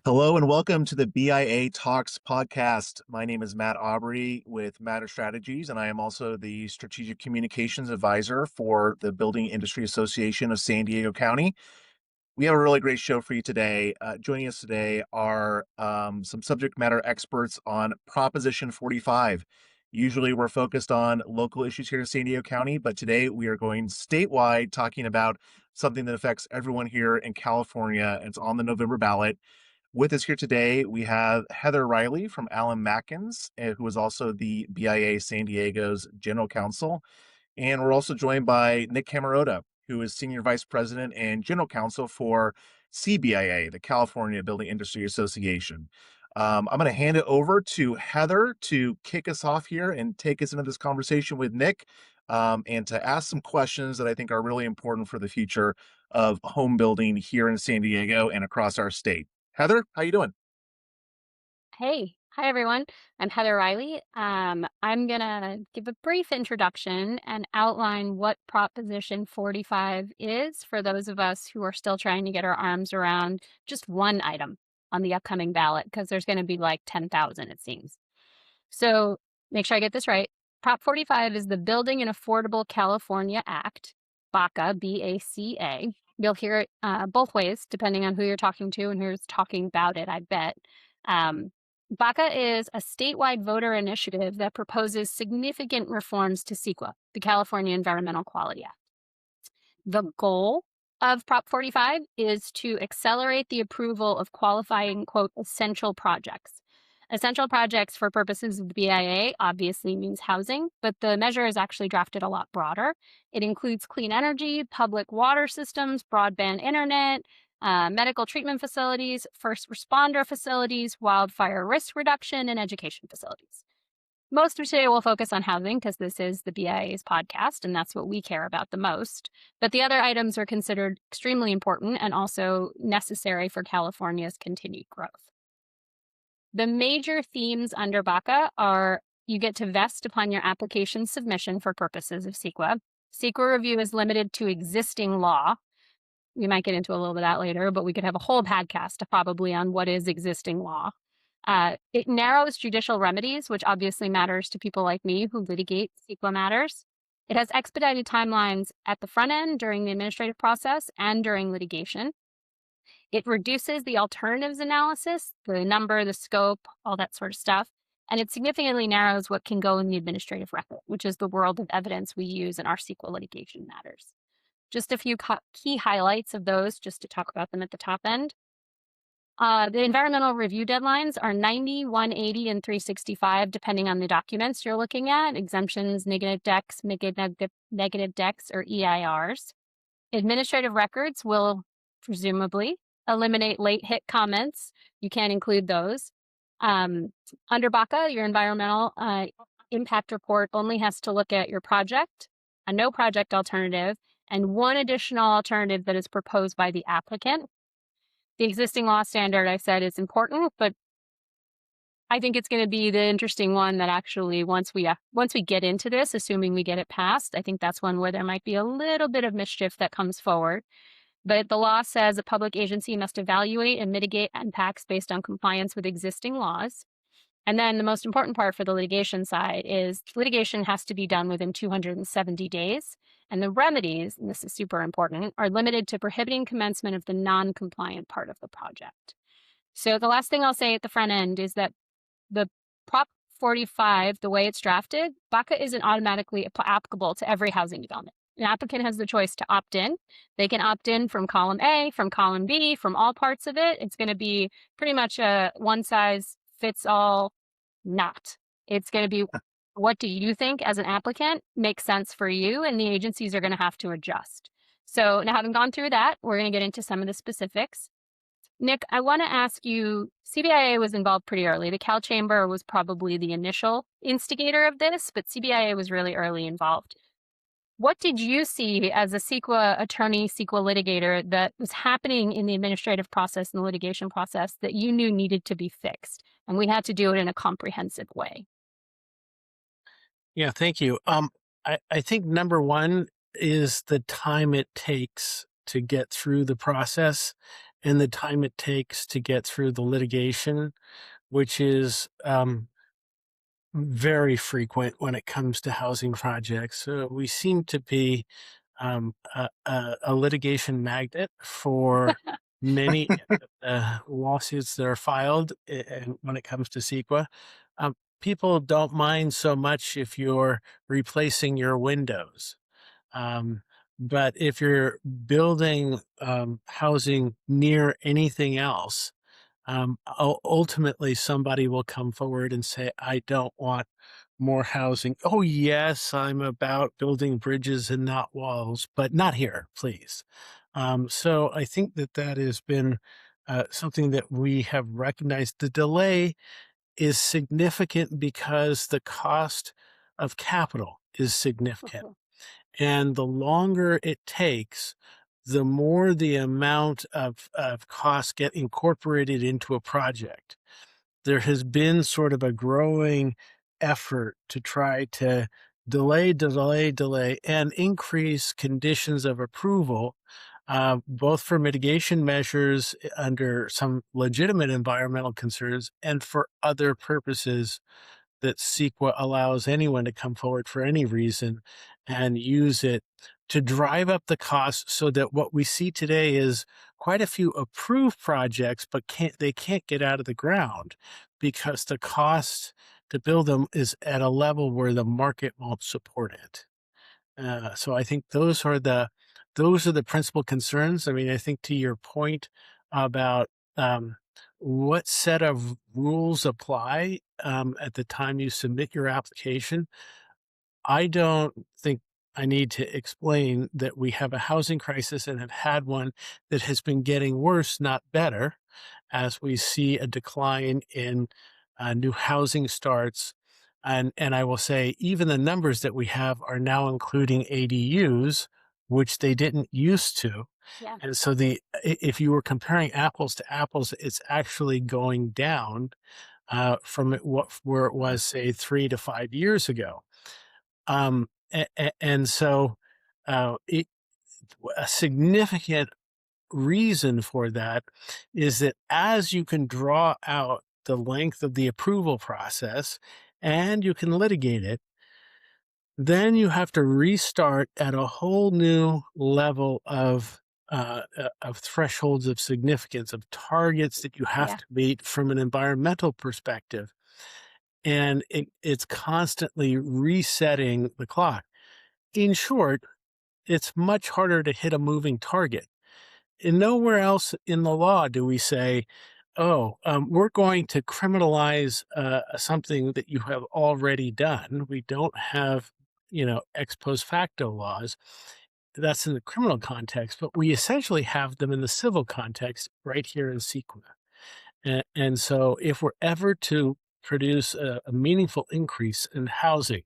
Hello and welcome to the BIA Talks podcast. My name is Matt Aubrey with Matter Strategies, and I am also the Strategic Communications Advisor for the Building Industry Association of San Diego County. We have a really great show for you today. Joining us today are some subject matter experts on Proposition 45. Usually we're focused on local issues here in San Diego County, but today we are going statewide talking about something that affects everyone here in California. It's on the November ballot. With us here today, we have Heather Riley from Allen Matkins, who is also the BIA San Diego's General Counsel. And we're also joined by Nick Camarota, who is Senior Vice President and General Counsel for CBIA, the California Building Industry Association. I'm going to hand it over to Heather to kick us off here and take us into this conversation with Nick, and to ask some questions that I think are really important for the future of home building here in San Diego and across our state. Heather, how you doing? Hey, hi everyone. I'm Heather Riley. I'm gonna give a brief introduction and outline what Proposition 45 is for those of us who are still trying to get our arms around just one item on the upcoming ballot, because there's going to be like 10,000, it seems. So make sure I get this right. Prop 45 is the Building an Affordable California Act, BACA, B-A-C-A. You'll hear it both ways, depending on who you're talking to and who's talking about it, I bet. BACA is a statewide voter initiative that proposes significant reforms to CEQA, the California Environmental Quality Act. The goal of Prop 45 is to accelerate the approval of qualifying, quote, essential projects. Essential projects for purposes of the BIA obviously means housing, but the measure is actually drafted a lot broader. It includes clean energy, public water systems, broadband internet, medical treatment facilities, first responder facilities, wildfire risk reduction, and education facilities. Most of today will focus on housing because this is the BIA's podcast and that's what we care about the most. But the other items are considered extremely important and also necessary for California's continued growth. The major themes under BACA are: you get to vest upon your application submission for purposes of CEQA. CEQA review is limited to existing law. We might get into a little bit of that later, but we could have a whole podcast probably on what is existing law. It narrows judicial remedies, which obviously matters to people like me who litigate CEQA matters. It has expedited timelines at the front end during the administrative process and during litigation. It reduces the alternatives analysis, the number, the scope, all that sort of stuff. And it significantly narrows what can go in the administrative record, which is the world of evidence we use in our CEQA litigation matters. Just a few key highlights of those, just to talk about them at the top end. The environmental review deadlines are 90, 180, and 365, depending on the documents you're looking at: exemptions, negative decks, negative decks, or EIRs. Administrative records will presumably eliminate late hit comments. You can't include those. Under BACA, your environmental impact report only has to look at your project, a no project alternative, and one additional alternative that is proposed by the applicant. The existing law standard, I said, is important, but I think it's going to be the interesting one that actually, once we get into this, assuming we get it passed, I think that's one where there might be a little bit of mischief that comes forward. But the law says a public agency must evaluate and mitigate impacts based on compliance with existing laws. And then the most important part for the litigation side is litigation has to be done within 270 days. And the remedies, and this is super important, are limited to prohibiting commencement of the non-compliant part of the project. So the last thing I'll say at the front end is that the Prop 45, the way it's drafted, BACA isn't automatically applicable to every housing development. An applicant has the choice to opt in. They can opt in from column A, from column B, from all parts of it. It's going to be pretty much a one size fits all not. It's going to be, what do you think as an applicant makes sense for you? And the agencies are going to have to adjust. So now, having gone through that, we're going to get into some of the specifics. Nick, I want to ask you, CBIA was involved pretty early. The Cal Chamber was probably the initial instigator of this, but CBIA was really early involved. What did you see as a CEQA attorney, CEQA litigator, that was happening in the administrative process and the litigation process that you knew needed to be fixed? And we had to do it in a comprehensive way. Yeah, thank you. I think number one is the time it takes to get through the process and the time it takes to get through the litigation, which is very frequent when it comes to housing projects. We seem to be a litigation magnet for many lawsuits that are filed when it comes to CEQA. People don't mind so much if you're replacing your windows. Um, but if you're building housing near anything else, ultimately somebody will come forward and say, I don't want more housing. Oh, yes, I'm about building bridges and not walls, but not here, please. So I think that that has been something that we have recognized. The delay is significant because the cost of capital is significant. Mhm. And the longer it takes, the more the amount of costs get incorporated into a project. There has been sort of a growing effort to try to delay, and increase conditions of approval, both for mitigation measures under some legitimate environmental concerns and for other purposes that CEQA allows anyone to come forward for any reason and use it to drive up the cost so that what we see today is quite a few approved projects, but they can't get out of the ground because the cost to build them is at a level where the market won't support it. So I think those are the principal concerns. I mean, I think to your point about what set of rules apply at the time you submit your application, I don't think I need to explain that we have a housing crisis and have had one that has been getting worse, not better, as we see a decline in new housing starts. And I will say, even the numbers that we have are now including ADUs, which they didn't used to. Yeah. And so if you were comparing apples to apples, it's actually going down from where it was, say, 3 to 5 years ago. And so a significant reason for that is that as you can draw out the length of the approval process and you can litigate it, then you have to restart at a whole new level of thresholds of significance, of targets that you have Yeah. to meet from an environmental perspective. And it's constantly resetting the clock. In short, it's much harder to hit a moving target. And nowhere else in the law do we say, oh, we're going to criminalize something that you have already done. We don't have, ex post facto laws. That's in the criminal context, but we essentially have them in the civil context right here in CEQA. And so if we're ever to produce a meaningful increase in housing,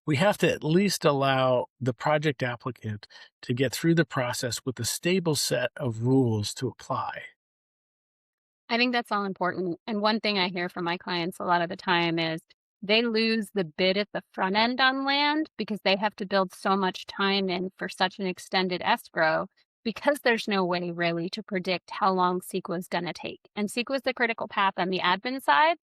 we have to at least allow the project applicant to get through the process with a stable set of rules to apply. I think that's all important. And one thing I hear from my clients a lot of the time is they lose the bid at the front end on land because they have to build so much time in for such an extended escrow because there's no way really to predict how long CEQA is going to take. And CEQA is the critical path on the admin side.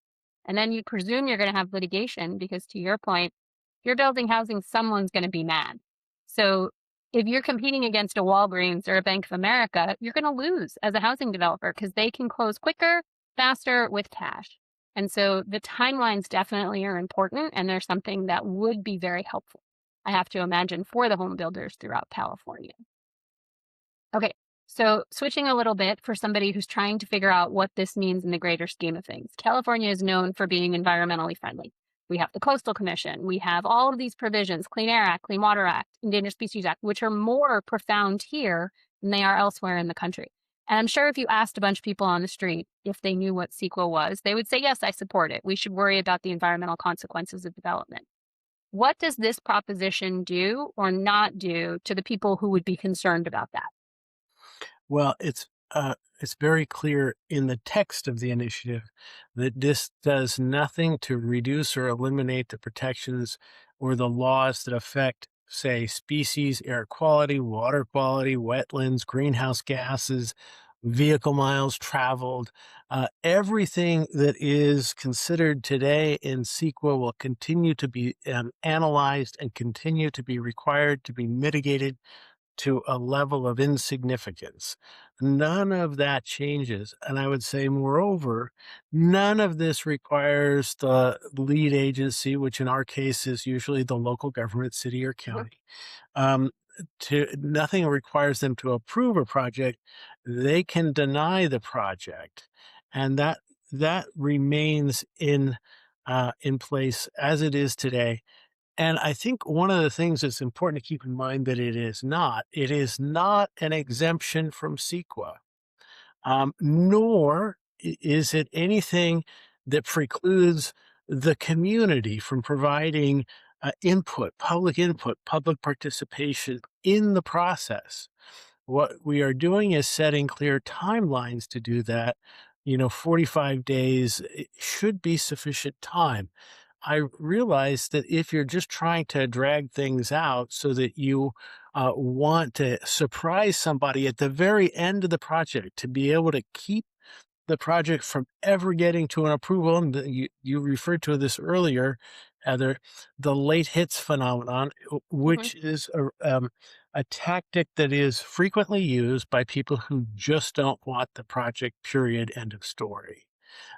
And then you presume you're going to have litigation because, to your point, if you're building housing, someone's going to be mad. So if you're competing against a Walgreens or a Bank of America, you're going to lose as a housing developer because they can close quicker, faster with cash. And so the timelines definitely are important, and they're something that would be very helpful, I have to imagine, for the home builders throughout California. Okay, so switching a little bit for somebody who's trying to figure out what this means in the greater scheme of things. California is known for being environmentally friendly. We have the Coastal Commission. We have all of these provisions, Clean Air Act, Clean Water Act, Endangered Species Act, which are more profound here than they are elsewhere in the country. And I'm sure if you asked a bunch of people on the street if they knew what CEQA was, they would say, yes, I support it. We should worry about the environmental consequences of development. What does this proposition do or not do to the people who would be concerned about that? Well, it's very clear in the text of the initiative that this does nothing to reduce or eliminate the protections or the laws that affect, say, species, air quality, water quality, wetlands, greenhouse gases, vehicle miles traveled. Everything that is considered today in CEQA will continue to be analyzed and continue to be required to be mitigated to a level of insignificance. None of that changes. And I would say, moreover, none of this requires the lead agency, which in our case is usually the local government, city or Mhm. county. Um, Nothing requires them to approve a project. They can deny the project, and that remains in place as it is today. And I think one of the things that's important to keep in mind that it is not an exemption from CEQA, nor is it anything that precludes the community from providing input, public participation in the process. What we are doing is setting clear timelines to do that. 45 days should be sufficient time. I realize that if you're just trying to drag things out so that you want to surprise somebody at the very end of the project to be able to keep the project from ever getting to an approval, and you referred to this earlier, Heather, the late hits phenomenon, Mhm. which is a tactic that is frequently used by people who just don't want the project, period, end of story.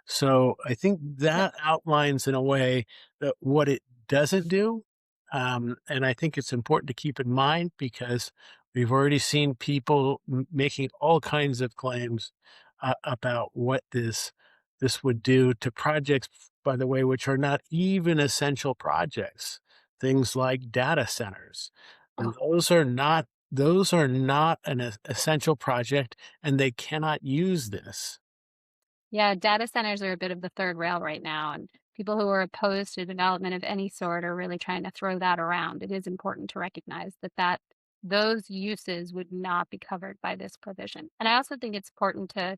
So I think Yep. that outlines in a way that what it doesn't do. And I think it's important to keep in mind because we've already seen people making all kinds of claims about what this would do to projects, by the way, which are not even essential projects. Things like data centers. And Oh, those are not an essential project, and they cannot use this. yeah, data centers are a bit of the third rail right now, and people who are opposed to development of any sort are really trying to throw that around. It is important to recognize that those uses would not be covered by this provision. And I also think it's important to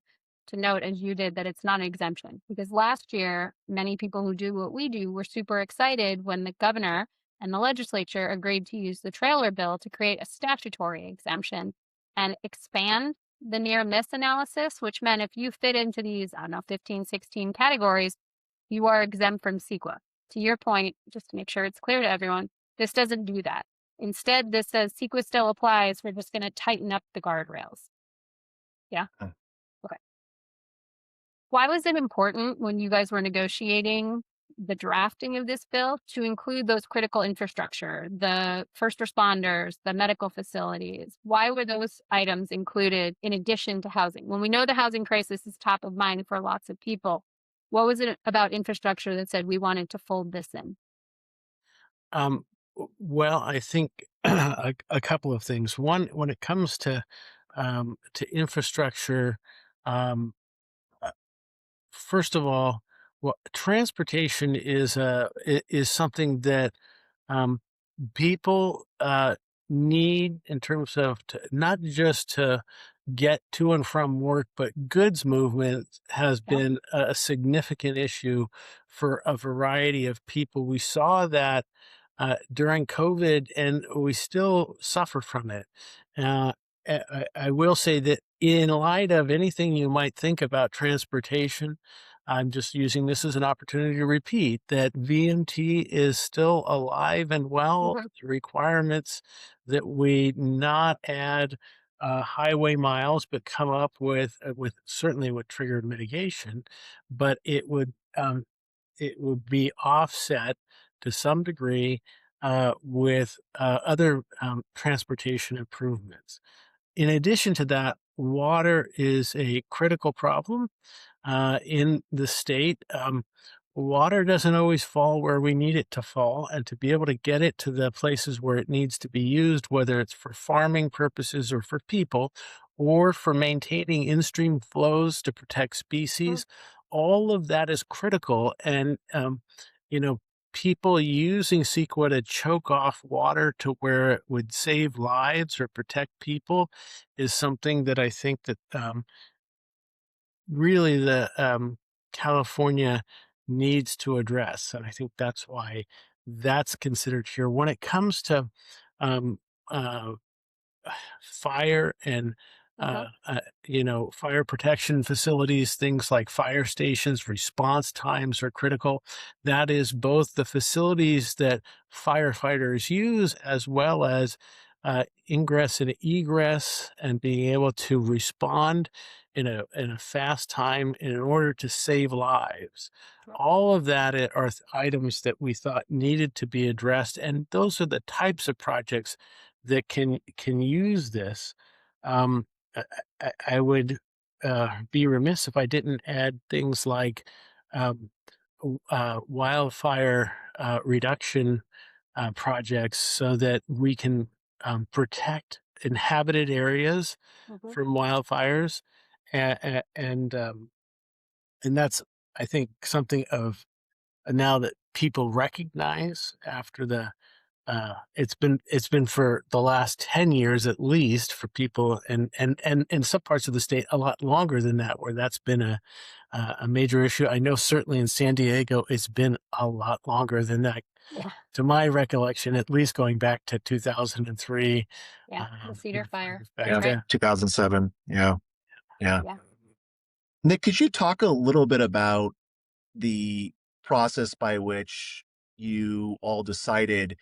note, as you did, that it's not an exemption because last year many people who do what we do were super excited when the governor and the legislature agreed to use the trailer bill to create a statutory exemption and expand the near miss analysis, which meant if you fit into these, I don't know, 15, 16 categories, you are exempt from CEQA. To your point, just to make sure it's clear to everyone, this doesn't do that. Instead, this says CEQA still applies. We're just going to tighten up the guardrails. Yeah. Okay. Why was it important when you guys were negotiating the drafting of this bill to include those critical infrastructure, the first responders, the medical facilities? Why were those items included in addition to housing? When we know the housing crisis is top of mind for lots of people, what was it about infrastructure that said we wanted to fold this in? Well, I think a couple of things. One, when it comes to infrastructure, um, uh, first of all, well, transportation is something that um, people need in terms of not just to get to and from work, but goods movement has Yeah. been a significant issue for a variety of people. We saw that during COVID, and we still suffer from it. Uh, I will say that in light of anything you might think about transportation, I'm just using this as an opportunity to repeat that VMT is still alive and well. Mhm. The requirements that we not add highway miles, but come up with certainly with triggered mitigation, but it would be offset to some degree with other transportation improvements. In addition to that, water is a critical problem in the state. Water doesn't always fall where we need it to fall, and to be able to get it to the places where it needs to be used, whether it's for farming purposes or for people, or for maintaining in-stream flows to protect Mhm. species, all of that is critical. And you know, people using CEQA to choke off water to where it would save lives or protect people is something that I think that really the California needs to address, and I think that's why that's considered here. When it comes to um, uh, fire and Uh-huh. Fire protection facilities, things like fire stations, response times are critical. That is both the facilities that firefighters use as well as ingress and egress and being able to respond in a fast time in order to save lives. Right. All of that are items that we thought needed to be addressed, and those are the types of projects that can use this. Um, I I would, be remiss if I didn't add things like, um, wildfire, reduction, projects so that we can, protect inhabited areas Mhm. from wildfires, a and that's, I think, something of now that people recognize after it's been for the last 10 years at least for people and in some parts of the state a lot longer than that, where that's been a major issue. I know certainly in San Diego, it's been a lot longer than that, Yeah. to my recollection, at least going back to 2003, Yeah. The Cedar Fire. fires back That's Yeah, right. then. 2007. Yeah, yeah. Yeah. Nick, could you talk a little bit about the process by which you all decided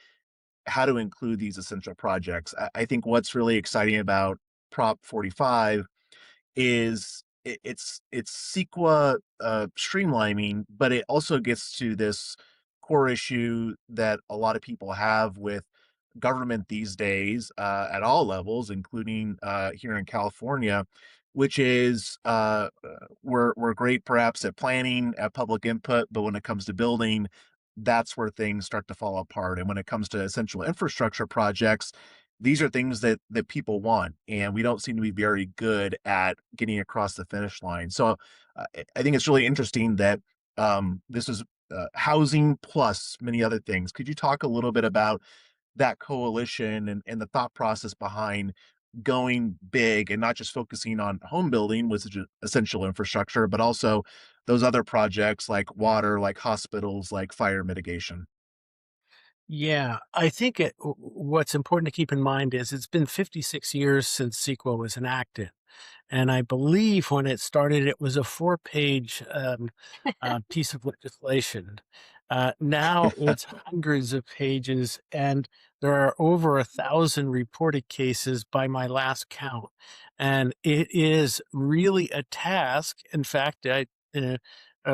how to include these essential projects? I think what's really exciting about Prop 45 is it's CEQA streamlining, but it also gets to this core issue that a lot of people have with government these days at all levels, including here in California, which is we're great perhaps at planning, at public input, but when it comes to building, that's where things start to fall apart. And when it comes to essential infrastructure projects, these are things that people want, and we don't seem to be very good at getting across the finish line. So I think it's really interesting that this is housing plus many other things. Could you talk a little bit about that coalition and the thought process behind going big and not just focusing on home building, which is essential infrastructure, but also those other projects like water, like hospitals, like fire mitigation? Yeah, I think what's important to keep in mind is it's been 56 years since CEQA was enacted. And I believe when it started, it was a four-page piece of legislation. Now it's hundreds of pages, and there are over 1,000 reported cases by my last count. And it is really a task. In fact,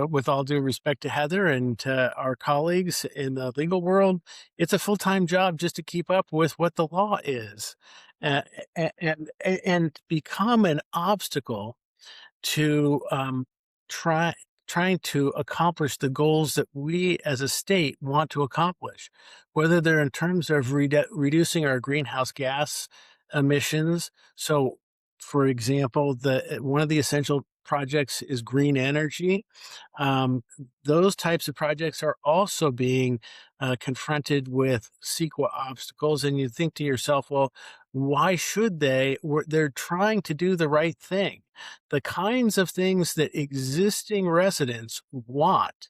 with all due respect to Heather and to our colleagues in the legal world, it's a full-time job just to keep up with what the law is, Yeah. uh, and become an obstacle to try trying to accomplish the goals that we as a state want to accomplish, whether they're in terms of reducing our greenhouse gas emissions. So, for example, the one of the essential projects is green energy. Um, those types of projects are also being confronted with CEQA obstacles, and you think to yourself, well, why should they? They're trying to do the right thing. The kinds of things that existing residents want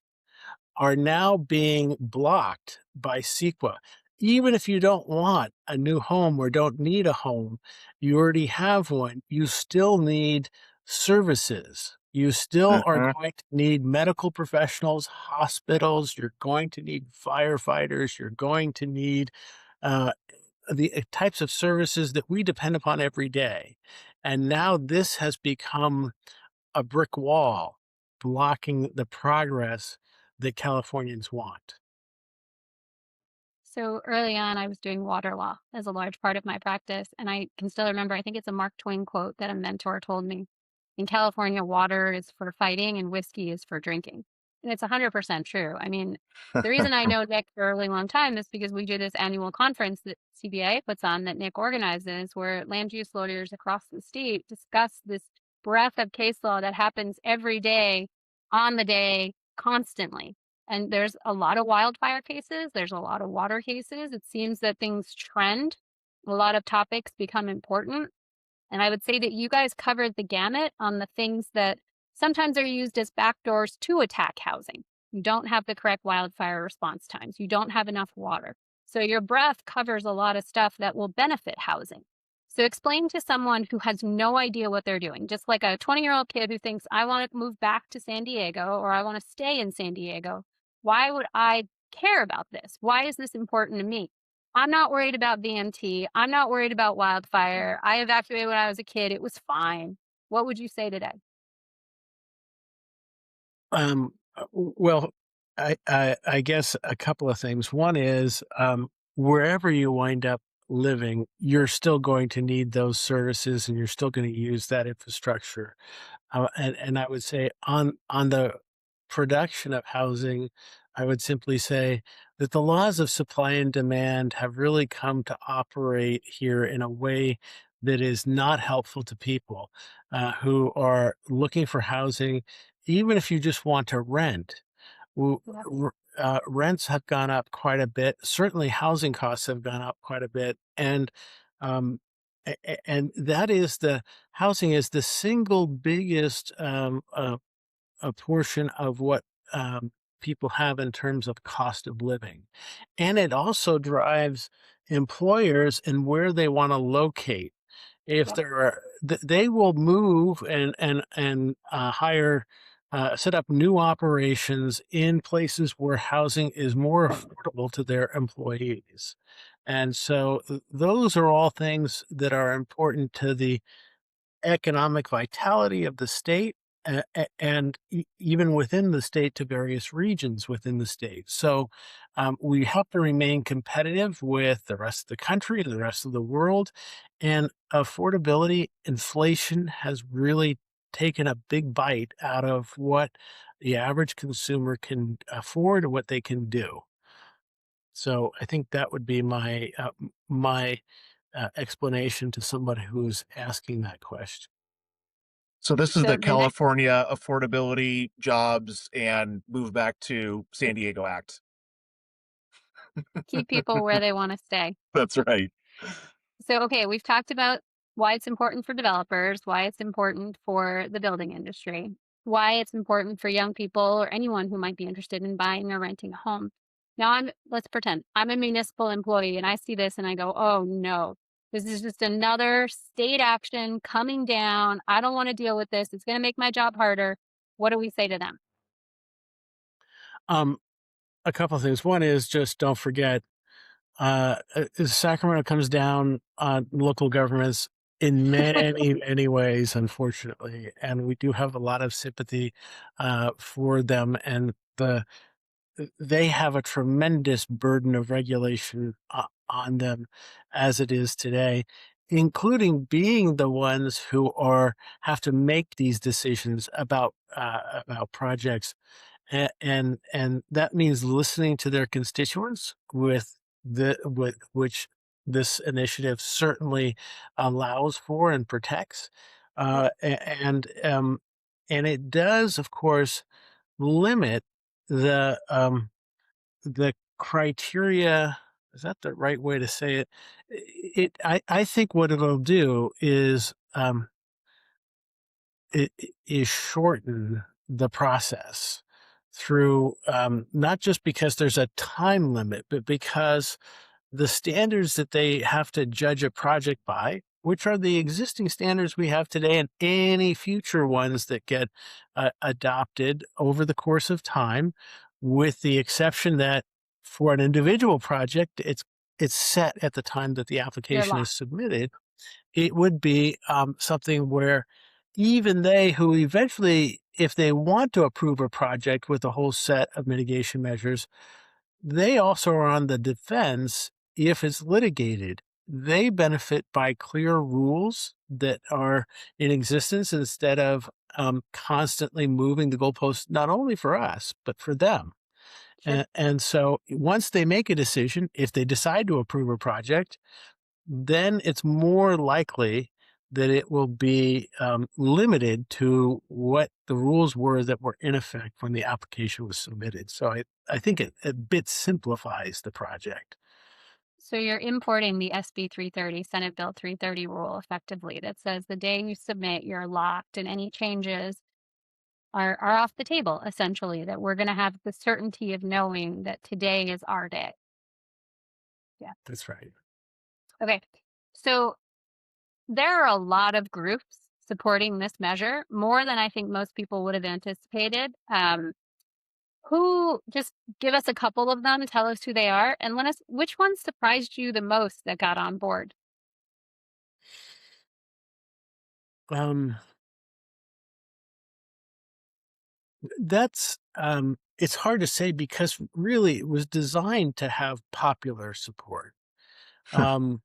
are now being blocked by CEQA. Even if you don't want a new home or don't need a home, you already have one, you still need services. You still are Mhm. going to need medical professionals, hospitals, you're going to need firefighters, you're going to need uh, the types of services that we depend upon every day. And now this has become a brick wall blocking the progress that Californians want. So early on, I was doing water law as a large part of my practice. And I can still remember, I think it's a Mark Twain quote that a mentor told me. In California, water is for fighting and whiskey is for drinking. And it's 100% true. I mean, the reason I know Nick for a really long time is because we do this annual conference that CBA puts on that Nick organizes, where land use lawyers across the state discuss this breadth of case law that happens every day, on the day, constantly. And there's a lot of wildfire cases, there's a lot of water cases. It seems that things trend. A lot of topics become important. And I would say that you guys covered the gamut on the things that sometimes are used as backdoors to attack housing. You don't have the correct wildfire response times. You don't have enough water. So your breath covers a lot of stuff that will benefit housing. So explain to someone who has no idea what they're doing, just like a 20-year-old kid who thinks, I want to move back to San Diego or I want to stay in San Diego. Why would I care about this? Why is this important to me? I'm not worried about VMT. I'm not worried about wildfire. I evacuated when I was a kid. It was fine. What would you say today? Well, I guess a couple of things. One is, wherever you wind up living, you're still going to need those services and you're still going to use that infrastructure. And I would say on the production of housing, I would simply say that the laws of supply and demand have really come to operate here in a way that is not helpful to people who are looking for housing, even if you just want to rent. Yep. Rents have gone up quite a bit. Certainly, housing costs have gone up quite a bit, and um, and that is the housing is the single biggest a portion of what people have in terms of cost of living, and it also drives employers and where they want to locate. If Yep. there are, they will move and hire, set up new operations in places where housing is more affordable to their employees, and so those are all things that are important to the economic vitality of the state, and even within the state to various regions within the state. So we have to remain competitive with the rest of the country, the rest of the world, and affordability, inflation has really taken a big bite out of what the average consumer can afford and what they can do. So I think that would be my explanation to somebody who's asking that question. So this is So the the next, California Affordability, Jobs, and Move Back to San Diego Act. keep people where they want to stay. That's right. So, okay, we've talked about why it's important for developers, why it's important for the building industry, why it's important for young people or anyone who might be interested in buying or renting a home. Now, let's pretend I'm a municipal employee and I see this and I go, oh no, this is just another state action coming down. I don't want to deal with this. It's going to make my job harder. What do we say to them? Um, a couple of things. One is just don't forget, Sacramento comes down on local governments in many, many ways, unfortunately, and we do have a lot of sympathy for them. And they have a tremendous burden of regulation on them as it is today, including being the ones who are have to make these decisions about projects, and that means listening to their constituents with which this initiative certainly allows for and protects, Yep. and it does, of course, limit the the criteria. Is that the right way to say it? I think what it'll do is is shorten the process through not just because there's a time limit, but because the standards that they have to judge a project by, which are the existing standards we have today and any future ones that get adopted over the course of time, with the exception that for an individual project, it's set at the time that the They're application is locked. submitted. It would be something where even they who eventually, if they want to approve a project with a whole set of mitigation measures, they also are on the defense if it's litigated. They benefit by clear rules that are in existence instead of constantly moving the goalposts, not only for us, but for them. Sure. And so once they make a decision, if they decide to approve a project, then it's more likely that it will be limited to what the rules were that were in effect when the application was submitted. So I think it a bit simplifies the project. So you're importing the SB 330, Senate Bill 330 rule effectively that says the day you submit, you're locked and any changes are off the table, essentially, that we're going to have the certainty of knowing that today is our day. Yeah. That's right. Okay. So there are a lot of groups supporting this measure, more than I think most people would have anticipated. Who just give us a couple of them, tell us who they are, and let us which one surprised you the most that got on board? Um, it's hard to say because really it was designed to have popular support. Um,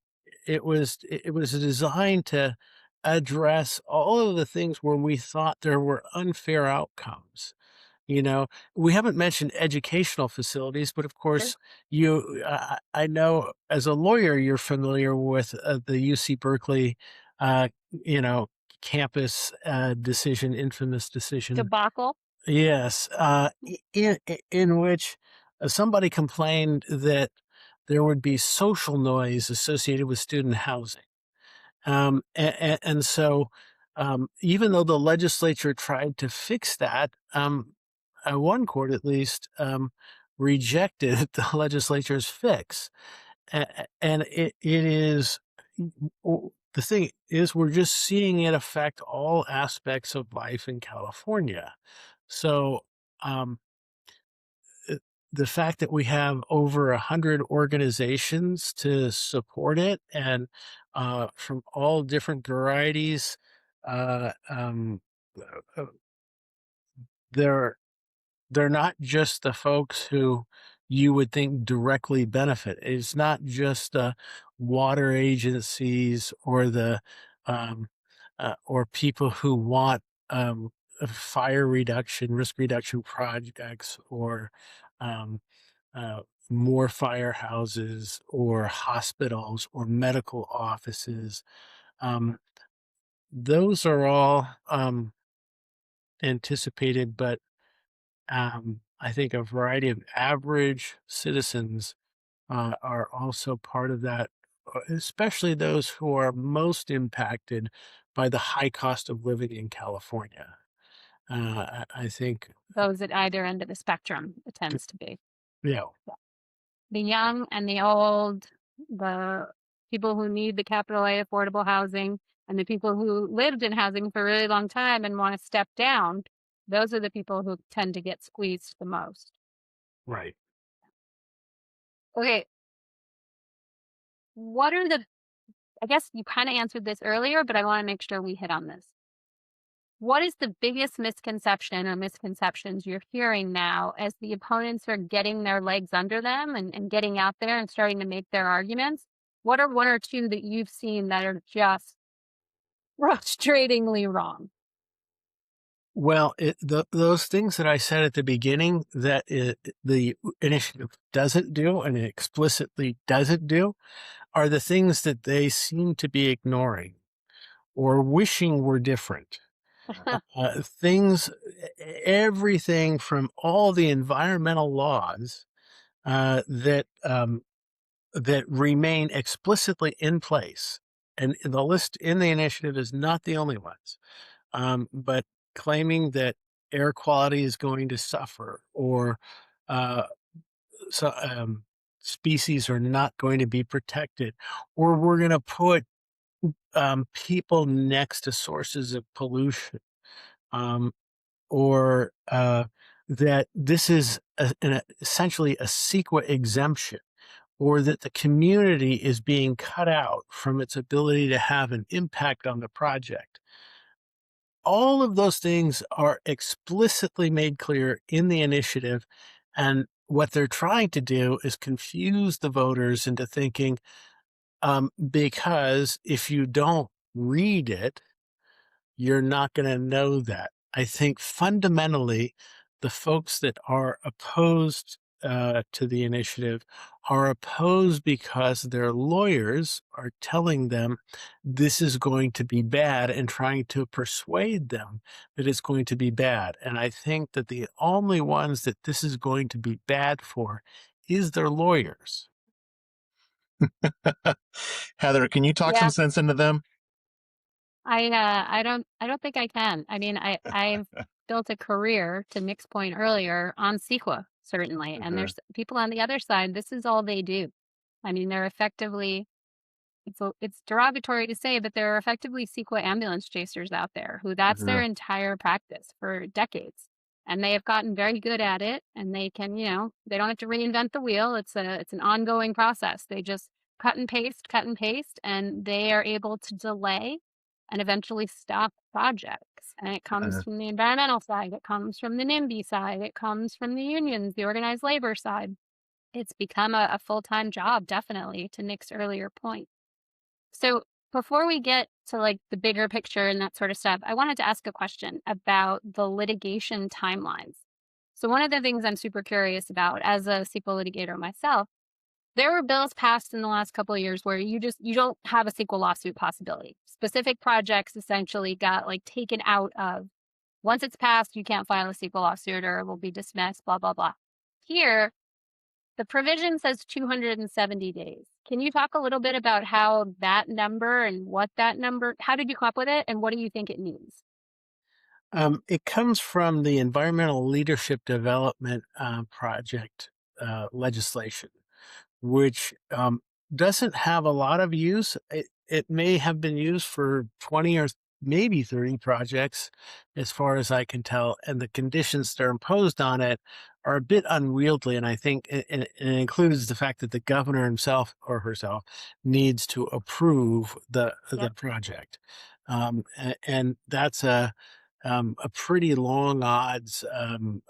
it was designed to address all of the things where we thought there were unfair outcomes. You know, we haven't mentioned educational facilities, but of Sure. course, I know as a lawyer, you're familiar with the UC Berkeley, uh, you know, campus decision, infamous decision. Debacle? Yes, in which somebody complained that there would be social noise associated with student housing. And so, even though the legislature tried to fix that, one court at least rejected the legislature's fix. And it is the thing is, we're just seeing it affect all aspects of life in California. So, um, uh, the fact that we have over 100 organizations to support it and from all different varieties, uh, um, uh, they're they're not just the folks who you would think directly benefit. It's not just the water agencies or the or people who want fire reduction, risk reduction projects, or um, uh, more firehouses, or hospitals, or medical offices. Um, those are all anticipated, but I think a variety of average citizens are also part of that, especially those who are most impacted by the high cost of living in California. I think, Those at either end of the spectrum, it tends to be. you know, The young and the old, the people who need the capital A affordable housing, and the people who lived in housing for a really long time and want to step down, those are the people who tend to get squeezed the most. right. Okay, what are the I guess you kind of answered this earlier, but I want to make sure we hit on this. What is the biggest misconception or misconceptions you're hearing now as the opponents are getting their legs under them and getting out there and starting to make their arguments? What are one or two that you've seen that are just frustratingly wrong? Well, those things that I said at the beginning that the initiative doesn't do and it explicitly doesn't do are the things that they seem to be ignoring or wishing were different. Things, everything from all the environmental laws that remain explicitly in place, and the list in the initiative is not the only ones. But claiming that air quality is going to suffer, or uh, so, species are not going to be protected, or we're going to put people next to sources of pollution. Um, or that this is essentially a CEQA exemption, or that the community is being cut out from its ability to have an impact on the project. All of those things are explicitly made clear in the initiative. And what they're trying to do is confuse the voters into thinking, because if you don't read it, you're not gonna know that. I think fundamentally, the folks that are opposed, to the initiative are opposed because their lawyers are telling them this is going to be bad and trying to persuade them that it's going to be bad, and I think that the only ones that this is going to be bad for is their lawyers. Heather, can you talk some Yeah, sense into them? I don't think I can. I mean, I've built a career, to Nick's point earlier, on CEQA, certainly. And Mhm. there's people on the other side, this is all they do. I mean, they're effectively it's derogatory to say, but there are effectively CEQA ambulance chasers out there who that's their Mhm. entire practice for decades. And they have gotten very good at it, and they can, they don't have to reinvent the wheel. It's an ongoing process. They just cut and paste, and they are able to delay and eventually stop projects. And it comes Uh, from the environmental side, it comes from the NIMBY side, it comes from the unions, the organized labor side. It's become a full-time job, definitely, to Nick's earlier point. So before we get to like the bigger picture and that sort of stuff, I wanted to ask a question about the litigation timelines. So one of the things I'm super curious about as a SQL litigator myself, there were bills passed in the last couple of years where you don't have a SQL lawsuit possibility. Specific projects essentially got like taken out of once it's passed, you can't file a SQL lawsuit or it will be dismissed, blah, blah, blah. Here, the provision says 270 days. Can you talk a little bit about how that number and what that number, how did you come up with it and what do you think it means? It comes from the Environmental Leadership Development Project legislation, which doesn't have a lot of use. It may have been used for 20 or maybe 30 projects, as far as I can tell. And the conditions that are imposed on it are a bit unwieldy. And I think it includes the fact that the governor himself or herself needs to approve the Yep. project. And that's a pretty long odds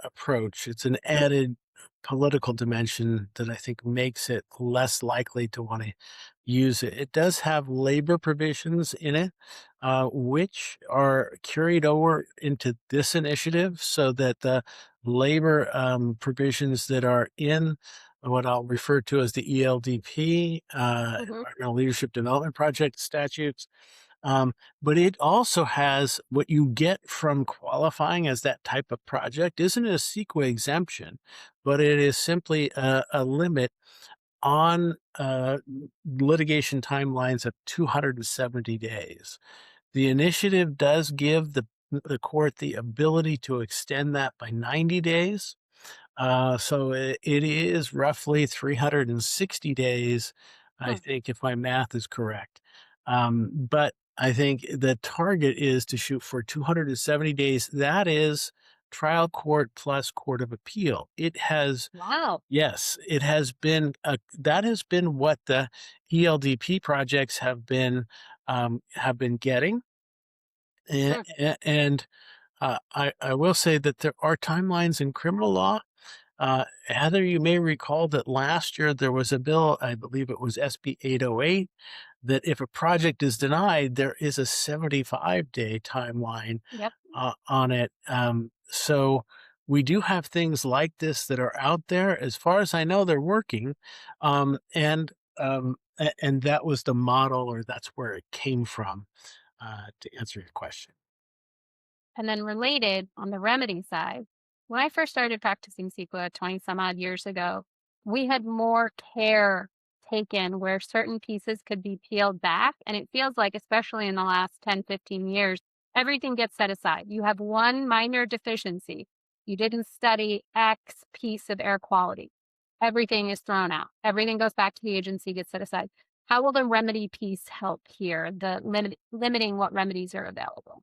approach. It's an added political dimension that I think makes it less likely to want to use it. It does have labor provisions in it, which are carried over into this initiative so that the labor provisions that are in what I'll refer to as the ELDP, Hmm. Environmental Leadership Development Project statutes, but it also has what you get from qualifying as that type of project isn't a CEQA exemption, but it is simply a limit on litigation timelines of 270 days. The initiative does give the court the ability to extend that by 90 days. So it is roughly 360 days, I Huh. think, if my math is correct. But I think the target is to shoot for 270 days. That is trial court plus court of appeal. It has, Wow. yes, it has been, that has been what the ELDP projects have been getting. Hmm. And I will say that there are timelines in criminal law. Heather, you may recall that last year there was a bill, I believe it was SB 808, that if a project is denied, there is a 75-day timeline Yep. on it. So we do have things like this that are out there. As far as I know, they're working. And that was the model, or that's where it came from, to answer your question. And then related on the remedy side, when I first started practicing CEQA 20 some odd years ago, we had more care taken where certain pieces could be peeled back. And it feels like, especially in the last 10, 15 years, everything gets set aside. You have one minor deficiency. You didn't study X piece of air quality. Everything is thrown out. Everything goes back to the agency, gets set aside. How will the remedy piece help here, the limiting what remedies are available?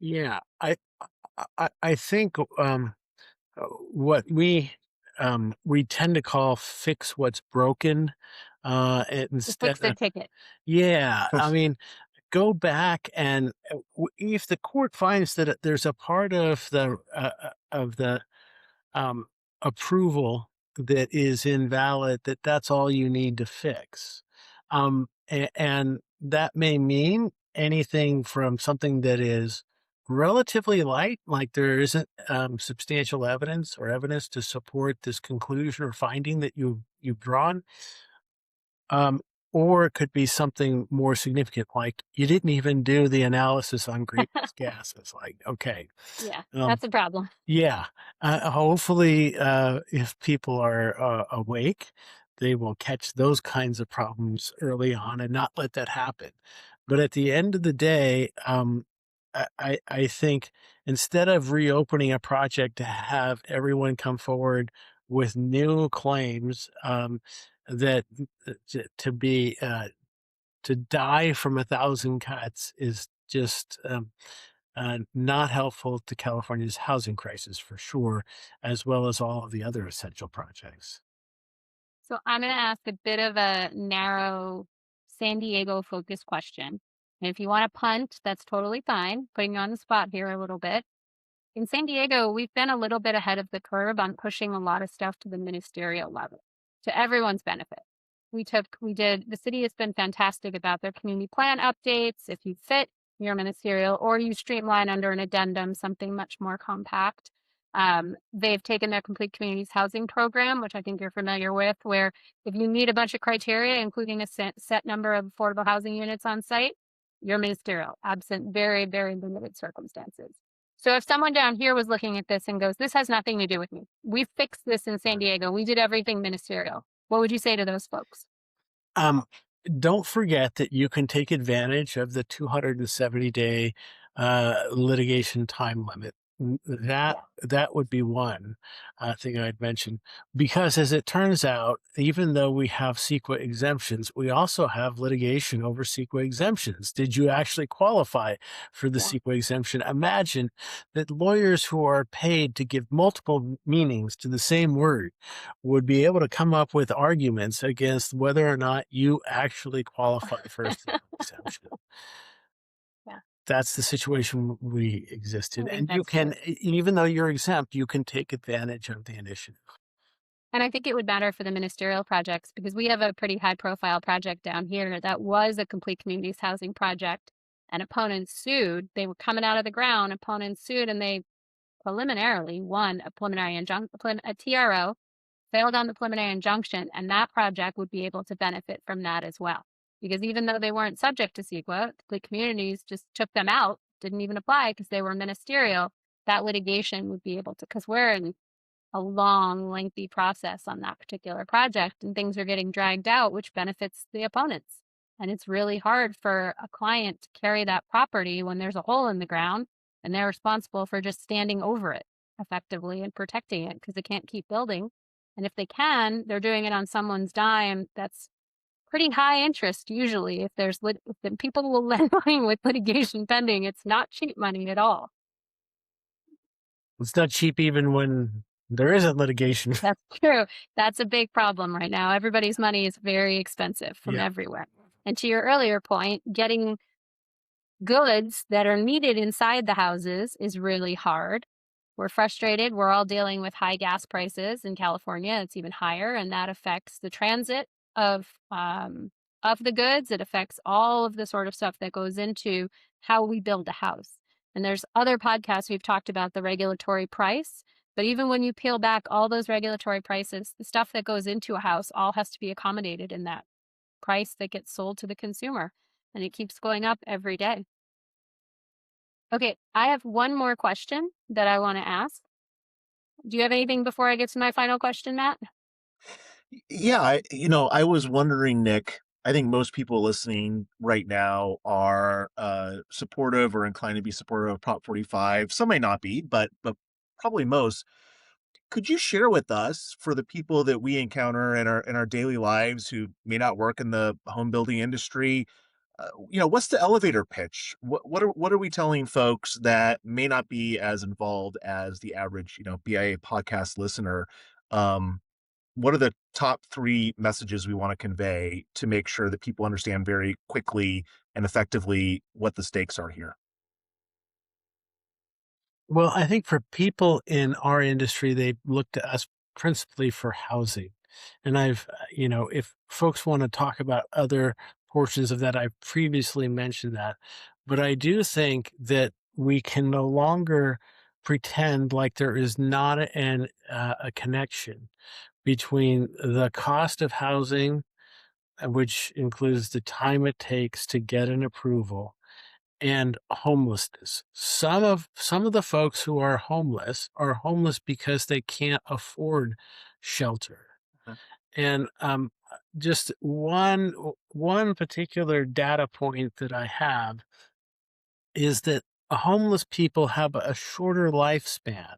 Yeah, I think what we tend to call fix what's broken, The fix instead it of, ticket. yeah. I mean, go back and if the court finds that there's a part of the um, approval that is invalid, that's all you need to fix. And that may mean anything from something that is relatively light, like there isn't substantial evidence or evidence to support this conclusion or finding that you've drawn. Um, or it could be something more significant, like you didn't even do the analysis on greenhouse gases. Like, okay, Yeah, um, that's a problem. yeah. Hopefully, if people are awake, they will catch those kinds of problems early on and not let that happen. But at the end of the day, I think instead of reopening a project to have everyone come forward with new claims that to be to die from 1,000 cuts is just not helpful to California's housing crisis for sure, as well as all of the other essential projects. So I'm going to ask a bit of a narrow San Diego focused question. And if you want to punt, that's totally fine. Putting you on the spot here a little bit. In San Diego, we've been a little bit ahead of the curve on pushing a lot of stuff to the ministerial level to everyone's benefit. The city has been fantastic about their community plan updates. If you fit your ministerial or you streamline under an addendum, something much more compact. They've taken their complete communities housing program, which I think you're familiar with, where if you meet a bunch of criteria, including a set number of affordable housing units on site, you're ministerial, absent very, very limited circumstances. So if someone down here was looking at this and goes, this has nothing to do with me. We fixed this in San Diego. We did everything ministerial. What would you say to those folks? Um, don't forget that you can take advantage of the 270-day litigation time limit. That would be one thing I'd mention, because as it turns out, even though we have CEQA exemptions, we also have litigation over CEQA exemptions. Did you actually qualify for the Yeah. CEQA exemption? Imagine that lawyers who are paid to give multiple meanings to the same word would be able to come up with arguments against whether or not you actually qualify for a CEQA exemption. Yeah, That's the situation we exist in, I think and you that's can, true. even though you're exempt, you can take advantage of the initiative. And I think it would matter for the ministerial projects because we have a pretty high profile project down here that was a complete communities housing project. And opponents sued. They were coming out of the ground. Opponents sued and they preliminarily won a preliminary injunction, a TRO, failed on the preliminary injunction, and that project would be able to benefit from that as well. Because even though they weren't subject to CEQA, the communities just took them out, didn't even apply because they were ministerial. That litigation would be able to, because we're in a long, lengthy process on that particular project, and things are getting dragged out, which benefits the opponents. And it's really hard for a client to carry that property when there's a hole in the ground and they're responsible for just standing over it effectively and protecting it because they can't keep building. And if they can, they're doing it on someone's dime. That's pretty high interest usually. If if the people will lend money with litigation pending, it's not cheap money at all. It's not cheap even when there isn't litigation. That's true. That's a big problem right now. Everybody's money is very expensive from Yeah. everywhere. And to your earlier point, getting goods that are needed inside the houses is really hard. We're frustrated. We're all dealing with high gas prices in California. It's even higher, and that affects the transit of the goods. It affects all of the sort of stuff that goes into how we build a house. And there's other podcasts we've talked about the regulatory price. But even when you peel back all those regulatory prices, the stuff that goes into a house all has to be accommodated in that price that gets sold to the consumer. And it keeps going up every day. Okay, I have one more question that I want to ask. Do you have anything before I get to my final question, Matt? Yeah, I was wondering, Nick. I think most people listening right now are supportive or inclined to be supportive of Prop 45. Some may not be, but probably most. Could you share with us, for the people that we encounter in our daily lives who may not work in the home building industry, what's the elevator pitch? What are we telling folks that may not be as involved as the average, BIA podcast listener? Um, what are the top three messages we want to convey to make sure that people understand very quickly and effectively what the stakes are here? Well, I think for people in our industry, they look to us principally for housing. And if folks want to talk about other portions of that, I've previously mentioned that. But I do think that we can no longer pretend like there is not a connection between the cost of housing, which includes the time it takes to get an approval, and homelessness. Some of the folks who are homeless because they can't afford shelter. Uh, And just one particular data point that I have is that homeless people have a shorter lifespan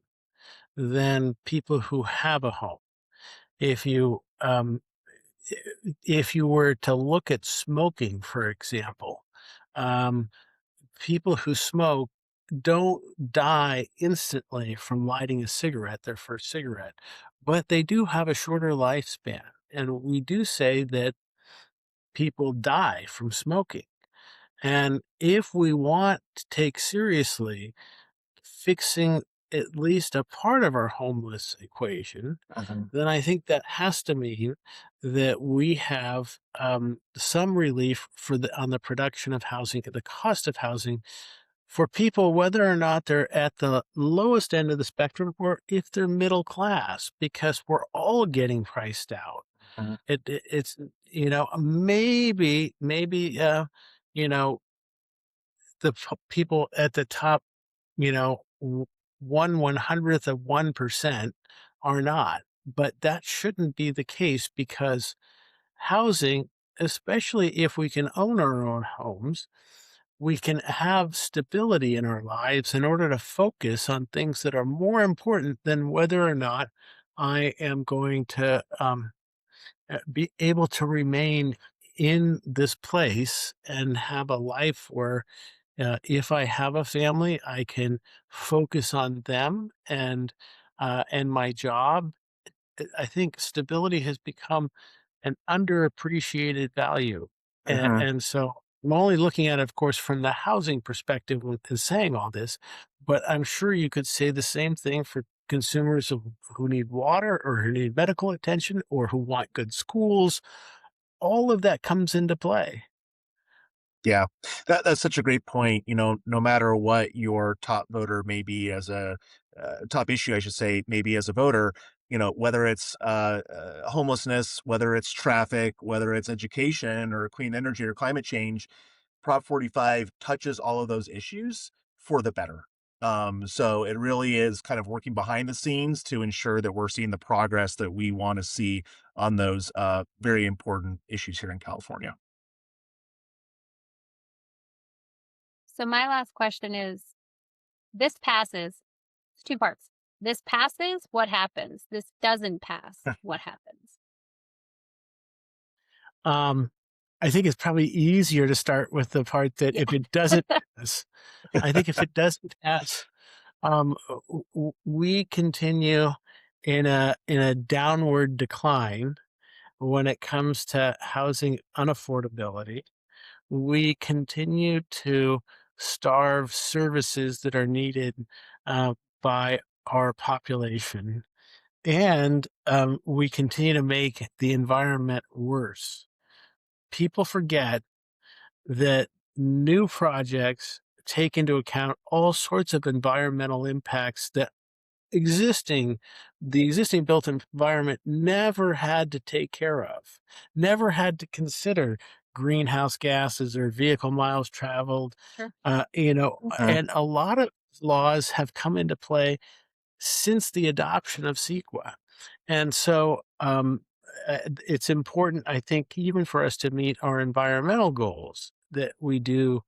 than people who have a home. If you if you were to look at smoking, for example, um, people who smoke don't die instantly from lighting a cigarette, their first cigarette, but they do have a shorter lifespan. And we do say that people die from smoking. And if we want to take seriously fixing at least a part of our homeless equation, Mhm. then I think that has to mean that we have some relief for the on the production of housing, the cost of housing for people, whether or not they're at the lowest end of the spectrum or if they're middle class, because we're all getting priced out. Mhm. It's maybe you know people at the top, you know, 1/100th of 1% are not. But that shouldn't be the case because housing, especially if we can own our own homes, we can have stability in our lives in order to focus on things that are more important than whether or not I am going to be able to remain in this place and have a life where if I have a family, I can focus on them and my job. I think stability has become an underappreciated value, Mhm. and so I'm only looking at it, of course, from the housing perspective in saying all this, but I'm sure you could say the same thing for consumers who need water or who need medical attention or who want good schools. All of that comes into play. Yeah, that's such a great point. No matter what your top voter may be as a top issue, I should say, maybe as a voter, whether it's homelessness, whether it's traffic, whether it's education or clean energy or climate change, Prop 45 touches all of those issues for the better. So it really is kind of working behind the scenes to ensure that we're seeing the progress that we want to see on those very important issues here in California. So my last question is, this passes, it's 2 parts. This passes, what happens? This doesn't pass, what happens? Um, I think it's probably easier to start with the part that Yeah. if it doesn't pass, I think if it doesn't pass, we continue in a downward decline when it comes to housing unaffordability. We continue to starve services that are needed by our population, and we continue to make the environment worse. People forget that new projects take into account all sorts of environmental impacts that the existing built environment never had to take care of, never had to consider greenhouse gases or vehicle miles traveled. Sure. And a lot of laws have come into play since the adoption of CEQA. And so it's important, I think, even for us to meet our environmental goals, that we do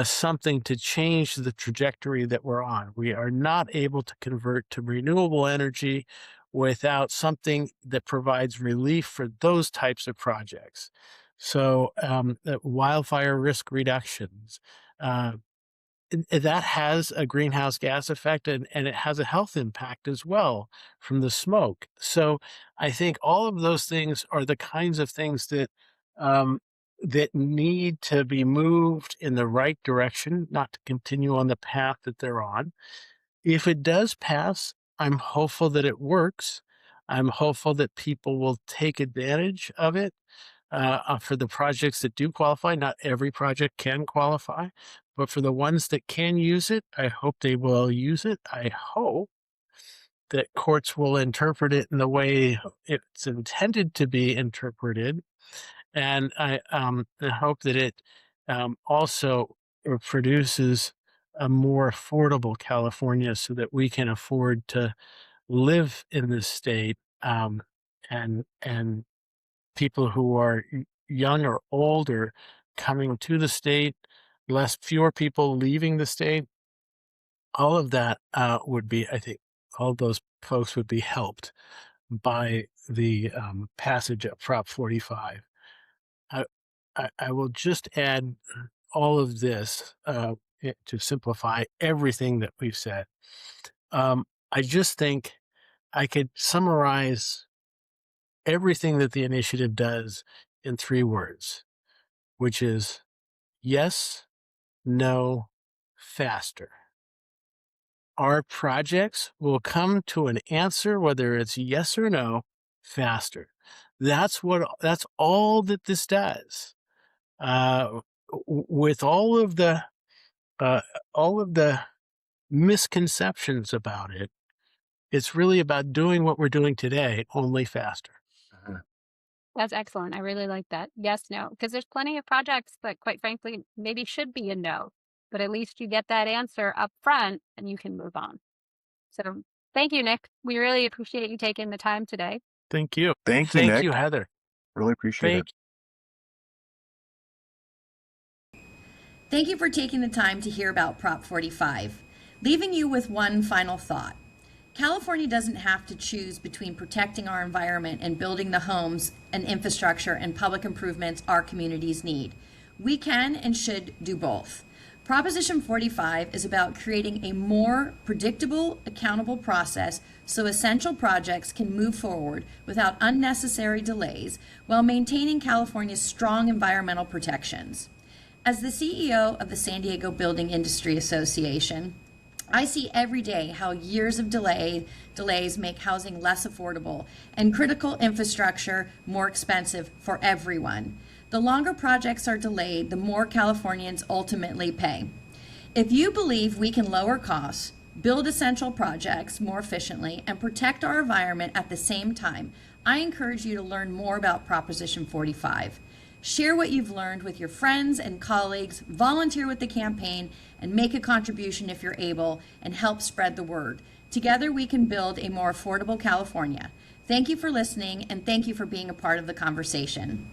something to change the trajectory that we're on. We are not able to convert to renewable energy without something that provides relief for those types of projects. So, wildfire risk reductions, uh, that has a greenhouse gas effect and it has a health impact as well from the smoke. So I think all of those things are the kinds of things um, that need to be moved in the right direction, not to continue on the path that they're on. If it does pass, I'm hopeful that it works. I'm hopeful that people will take advantage of it for the projects that do qualify. Not every project can qualify, but for the ones that can use it, I hope they will use it. I hope that courts will interpret it in the way it's intended to be interpreted. And I hope that it also produces a more affordable California so that we can afford to live in this state and people who are young or old or coming to the state, fewer people leaving the state. All of that would be, I think, all those folks would be helped by the passage of Prop 45. I, I will just add all of this to simplify everything that we've said. I just think I could summarize everything that the initiative does in 3 words, which is yes, no, faster. Our projects will come to an answer, whether it's yes or no, faster. That's all that this does. With uh, all of the misconceptions about it, it's really about doing what we're doing today, only faster. Uh-huh. That's excellent. I really like that. Yes, no, because there's plenty of projects that, quite frankly, maybe should be a no, but at least you get that answer up front and you can move on. So thank you, Nick. We really appreciate you taking the time today. Thank you. Thank you, Thank Nick. you, Heather. Really appreciate it. Thank Thank you for taking the time to hear about Prop 45. Leaving you with one final thought. California doesn't have to choose between protecting our environment and building the homes and infrastructure and public improvements our communities need. We can and should do both. Proposition 45 is about creating a more predictable, accountable process so essential projects can move forward without unnecessary delays while maintaining California's strong environmental protections. As the CEO of the San Diego Building Industry Association, I see every day how years of delays make housing less affordable and critical infrastructure more expensive for everyone. The longer projects are delayed, the more Californians ultimately pay. If you believe we can lower costs, build essential projects more efficiently, and protect our environment at the same time, I encourage you to learn more about Proposition 45. Share what you've learned with your friends and colleagues, volunteer with the campaign, and make a contribution if you're able, and help spread the word. Together we can build a more affordable California. Thank you for listening, and thank you for being a part of the conversation.